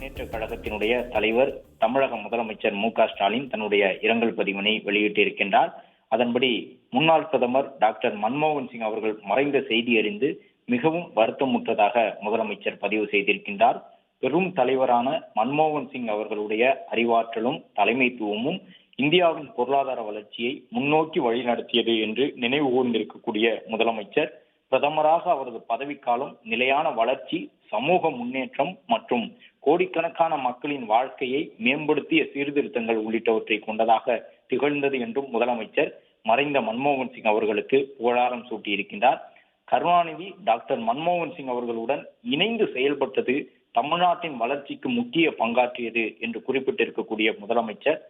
முன்னேற்ற கழகத்தினுடைய தலைவர் தமிழக முதலமைச்சர் மு.க.ஸ்டாலின் தன்னுடைய இரங்கல் பதிவினை வெளியிட்டிருக்கின்றார். அதன்படி முன்னாள் பிரதமர் டாக்டர் மன்மோகன் சிங் அவர்கள் மறைந்த செய்தி அறிந்து மிகவும் வருத்தமுற்றதாக முதலமைச்சர் பதிவு செய்திருக்கின்றார். பெரும் தலைவரான மன்மோகன் சிங் அவர்களுடைய அறிவாற்றலும் தலைமைத்துவமும் இந்தியாவின் பொருளாதார வளர்ச்சியை முன்னோக்கி வழிநடத்தியது என்று நினைவு கூர்ந்திருக்கக்கூடிய முதலமைச்சர், பிரதமராக அவரது பதவிக்காலம் நிலையான வளர்ச்சி, சமூக முன்னேற்றம் மற்றும் கோடிக்கணக்கான மக்களின் வாழ்க்கையை மேம்படுத்திய சீர்திருத்தங்கள் உள்ளிட்டவற்றை கொண்டதாக திகழ்ந்தது என்றும் முதலமைச்சர் மறைந்த மன்மோகன் சிங் அவர்களுக்கு புகழாரம் சூட்டியிருக்கின்றார். கருணாநிதி டாக்டர் மன்மோகன் சிங் அவர்களுடன் இணைந்து செயல்பட்டது தமிழ்நாட்டின் வளர்ச்சிக்கு முக்கிய பங்காற்றியது என்று குறிப்பிட்டிருக்கக்கூடிய முதலமைச்சர்,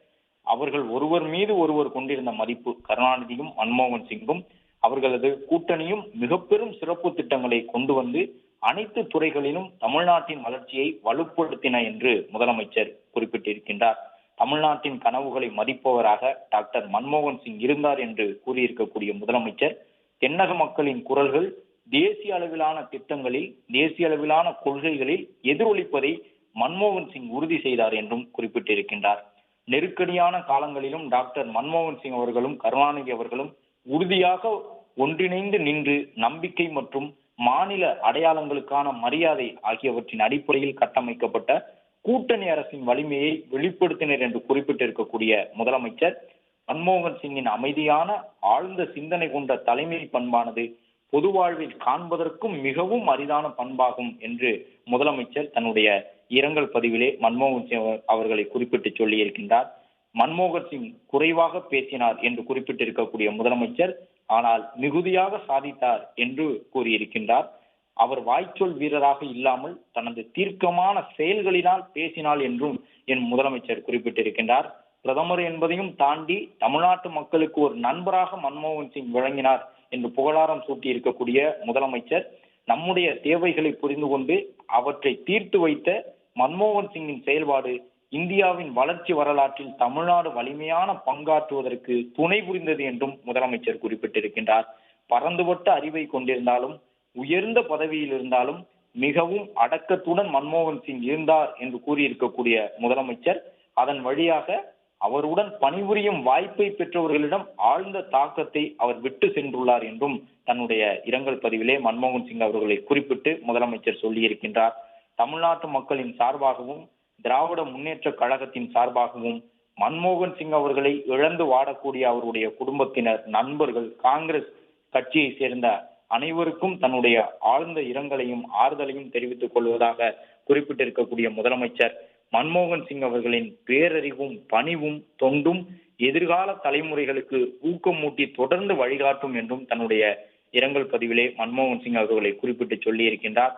அவர்கள் ஒருவர் மீது ஒருவர் கொண்டிருந்த மதிப்பு, கருணாநிதியும் மன்மோகன் சிங்கும் அவர்களது கூட்டணியும் மிக பெரும் சிறப்பு திட்டங்களை கொண்டு வந்து அனைத்து துறைகளிலும் தமிழ்நாட்டின் வளர்ச்சியை வலுப்படுத்தின என்று முதலமைச்சர் குறிப்பிட்டிருக்கின்றார். தமிழ்நாட்டின் கனவுகளை மதிப்பவராக டாக்டர் மன்மோகன் சிங் இருந்தார் என்று கூறியிருக்கக்கூடிய முதலமைச்சர், தென்னக மக்களின் குரல்கள் தேசிய அளவிலான திட்டங்களில், தேசிய அளவிலான கொள்கைகளில் எதிரொலிப்பதை மன்மோகன் சிங் உறுதி செய்தார் என்றும் குறிப்பிட்டிருக்கின்றார். நெருக்கடியான காலங்களிலும் டாக்டர் மன்மோகன் சிங் அவர்களும் கருணாநிதி அவர்களும் உறுதியாக ஒன்றிணைந்து நின்று நம்பிக்கை மற்றும் மாநில அடையாளங்களுக்கான மரியாதை ஆகியவற்றின் அடிப்படையில் கட்டமைக்கப்பட்ட கூட்டணி அரசின் வலிமையை வெளிப்படுத்தினர் என்று குறிப்பிட்டிருக்கக்கூடிய முதலமைச்சர், மன்மோகன் சிங்கின் அமைதியான ஆழ்ந்த சிந்தனை கொண்ட தலைமை பண்பானது பொது வாழ்வில் காண்பதற்கும் மிகவும் அரிதான பண்பாகும் என்று முதலமைச்சர் தன்னுடைய இரங்கல் பதிவிலே மன்மோகன் சிங் அவர்களை குறிப்பிட்டு சொல்லி இருக்கின்றார். மன்மோகன் சிங் குறைவாக பேசினார் என்று குறிப்பிட்டிருக்கக்கூடிய முதலமைச்சர், ஆனால் மிகுதியாக சாதித்தார் என்று கூறியிருக்கின்றார். அவர் வாய்ச்சொல் வீரராக இல்லாமல் தனது தீர்க்கமான செயல்களினால் பேசினார் என்றும் என் முதலமைச்சர் குறிப்பிட்டிருக்கின்றார். பிரதமர் என்பதையும் தாண்டி தமிழ்நாட்டு மக்களுக்கு ஒரு நண்பராக மன்மோகன் சிங் விளங்கினார் என்று புகழாரம் சூட்டி இருக்கக்கூடிய முதலமைச்சர், நம்முடைய தேவைகளை புரிந்து கொண்டு அவற்றை தீர்த்து வைத்த மன்மோகன் சிங்கின் செயல்பாடு இந்தியாவின் வளர்ச்சி வரலாற்றில் தமிழ்நாடு வலிமையான பங்காற்றுவதற்கு துணை புரிந்தது என்றும் முதலமைச்சர் குறிப்பிட்டிருக்கின்றார். பரந்துபட்ட அறிவை கொண்டிருந்தாலும், உயர்ந்த பதவியில் இருந்தாலும் மிகவும் அடக்கத்துடன் மன்மோகன் சிங் இருந்தார் என்று கூறியிருக்கக்கூடிய முதலமைச்சர், அதன் வழியாக அவருடன் பணிபுரியும் வாய்ப்பை பெற்றவர்களிடம் ஆழ்ந்த தாக்கத்தை அவர் விட்டு சென்றுள்ளார் என்றும் தன்னுடைய இரங்கல் பதிவிலே மன்மோகன் சிங் அவர்களை குறிப்பிட்டு முதலமைச்சர் சொல்லியிருக்கின்றார். தமிழ்நாட்டு மக்களின் சார்பாகவும் திராவிட முன்னேற்ற கழகத்தின் சார்பாகவும் மன்மோகன் சிங் அவர்களை இழந்து வாடக்கூடிய அவருடைய குடும்பத்தினர், நண்பர்கள், காங்கிரஸ் கட்சியை சேர்ந்த அனைவருக்கும் தன்னுடைய ஆழ்ந்த இரங்கலையும் ஆறுதலையும் தெரிவித்துக் கொள்வதாக குறிப்பிட்டிருக்கக்கூடிய முதலமைச்சர், மன்மோகன் சிங் அவர்களின் பேரறிவும் பணிவும் தொண்டும் எதிர்கால தலைமுறைகளுக்கு ஊக்கமூட்டி தொடர்ந்து வழிகாட்டும் என்றும் தன்னுடைய இரங்கல் பதிவிலே மன்மோகன் சிங் அவர்களை குறிப்பிட்டு சொல்லி இருக்கின்றார்.